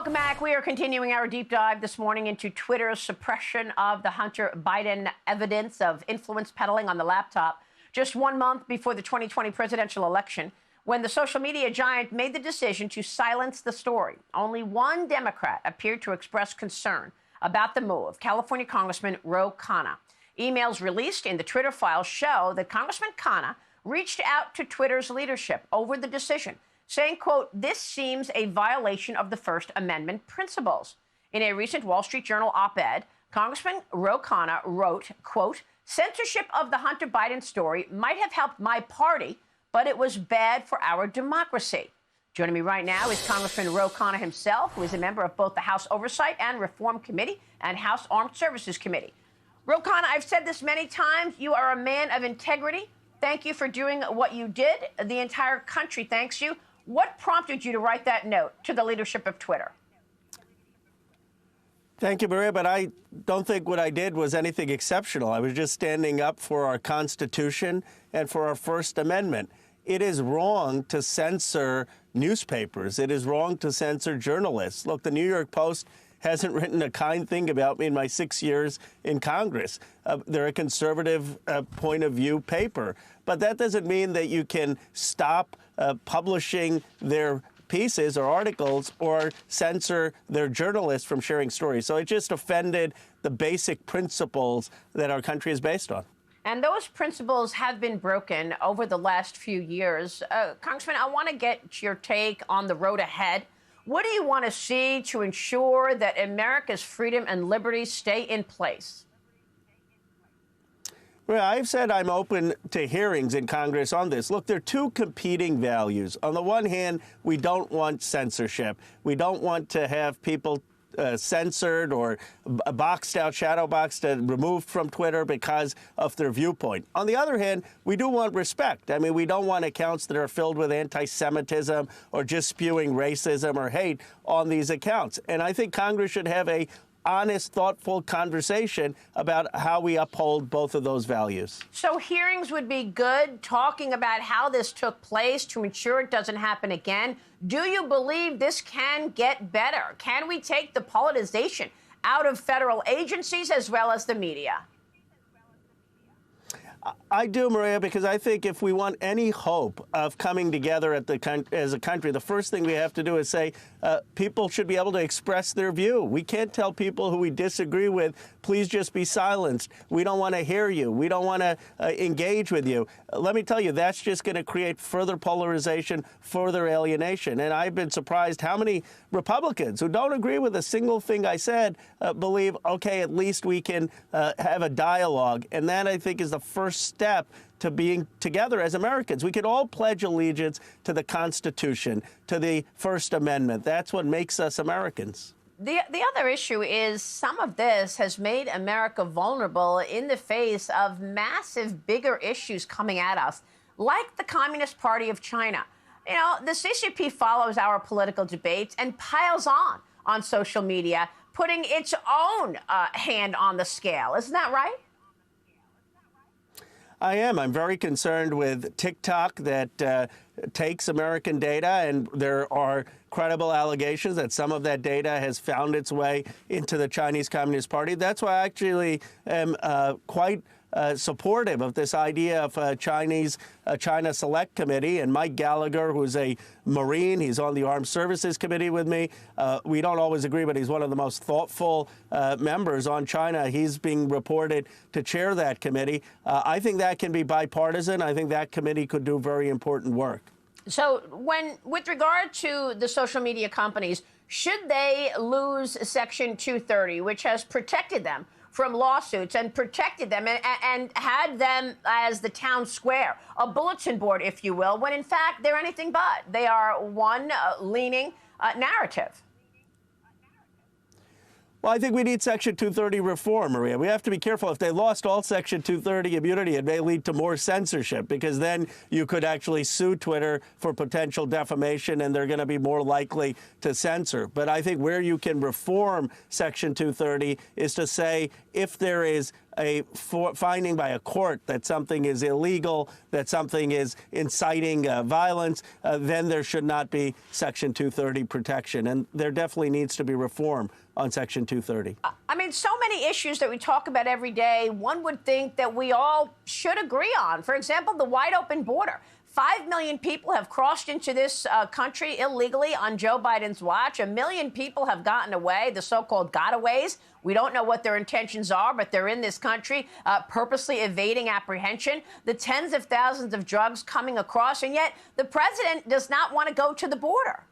Welcome back. We are continuing our deep dive this morning into Twitter's suppression of the Hunter Biden evidence of influence peddling on the laptop just 1 month before the 2020 presidential election, when the social media giant made the decision to silence the story. Only one Democrat appeared to express concern about the move, California Congressman Khanna. Emails released in the Twitter files show that Congressman Khanna reached out to Twitter's leadership over the decision, saying, quote, "This seems a violation of the First Amendment principles." In a recent Wall Street Journal op-ed, Congressman Khanna wrote, quote, "Censorship of the Hunter Biden story might have helped my party, but it was bad for our democracy." Joining me right now is Congressman Khanna himself, who is a member of both the House Oversight and Reform Committee and House Armed Services Committee. Khanna, I've said this many times, you are a man of integrity. Thank you for doing what you did. The entire country thanks you. What prompted you to write that note to the leadership of Twitter? Thank you, Maria, but I don't think what I did was anything exceptional. I was just standing up for our Constitution and for our First Amendment. It is wrong to censor newspapers. It is wrong to censor journalists. Look, the New York Post hasn't written a kind thing about me in my 6 years in Congress. They're a conservative point of view paper. But that doesn't mean that you can stop publishing their pieces or articles or censor their journalists from sharing stories. So it just offended the basic principles that our country is based on. And those principles have been broken over the last few years. Congressman, I want to get your take on the road ahead. What do you want to see to ensure that America's freedom and liberty stay in place? Well, I've said I'm open to hearings in Congress on this. Look, there are two competing values. On the one hand, we don't want censorship. We don't want to have people censored or boxed out, shadow boxed, and removed from Twitter because of their viewpoint. On the other hand, we do want respect. I mean, we don't want accounts that are filled with anti-Semitism or just spewing racism or hate on these accounts. And I think Congress should have a honest, thoughtful conversation about how we uphold both of those values. So hearings would be good, talking about how this took place to ensure it doesn't happen again. Do you believe this can get better? Can we take the politicization out of federal agencies as well as the media? I do, Maria, because I think if we want any hope of coming together as a country, the first thing we have to do is say people should be able to express their view. We can't tell people who we disagree with, please just be silenced. We don't want to hear you. We don't want to engage with you. Let me tell you, that's just going to create further polarization, further alienation. And I've been surprised how many Republicans who don't agree with a single thing I said believe, okay, at least we can have a dialogue. And that, I think, is the first step to being together as Americans. We could all pledge allegiance to the Constitution, to the First Amendment. That's what makes us Americans. The other issue is some of this has made America vulnerable in the face of massive, bigger issues coming at us, like the Communist Party of China. You know, the CCP follows our political debates and piles on social media, putting its own hand on the scale. Isn't that right? I am. I'm very concerned with TikTok that takes American data, and there are credible allegations that some of that data has found its way into the Chinese Communist Party. That's why I actually am quite supportive of this idea of a China Select Committee. And Mike Gallagher, who's a Marine, he's on the Armed Services Committee with me. We don't always agree, but he's one of the most thoughtful members on China. He's being reported to chair that committee. I think that can be bipartisan. I think that committee could do very important work. So with regard to the social media companies, should they lose Section 230, which has protected them from lawsuits and protected them and had them as the town square, a bulletin board, if you will, when in fact they're anything but. They are one leaning narrative. Well, I think we need Section 230 reform, Maria. We have to be careful. If they lost all Section 230 immunity, it may lead to more censorship, because then you could actually sue Twitter for potential defamation, and they're going to be more likely to censor. But I think where you can reform Section 230 is to say if there is a finding by a court that something is illegal, that something is inciting violence, then there should not be Section 230 protection. And there definitely needs to be reform on Section 230. I mean, so many issues that we talk about every day, one would think that we all should agree on. For example, the wide open border. 5 million people have crossed into this country illegally on Joe Biden's watch. 1 million people have gotten away, the so-called gotaways. We don't know what their intentions are, but they're in this country purposely evading apprehension. The tens of thousands of drugs coming across, and yet the president does not want to go to the border.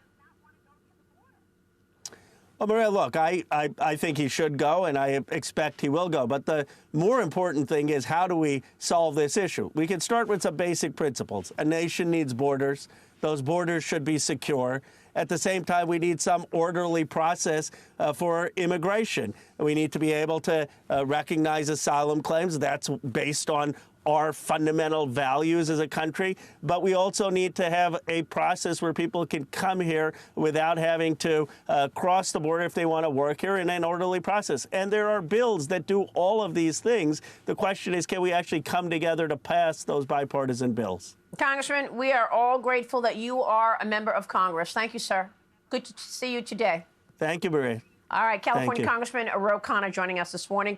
Well, Maria, look, I think he should go, and I expect he will go. But the more important thing is, how do we solve this issue? We can start with some basic principles. A nation needs borders. Those borders should be secure. At the same time, we need some orderly process for immigration. We need to be able to recognize asylum claims. That's based on our fundamental values as a country, but we also need to have a process where people can come here without having to cross the border if they want to work here in an orderly process. And there are bills that do all of these things. The question is, can we actually come together to pass those bipartisan bills? Congressman, we are all grateful that you are a member of Congress. Thank you, sir. Good to see you today. Thank you, Maria. All right, California Congressman Khanna joining us this morning.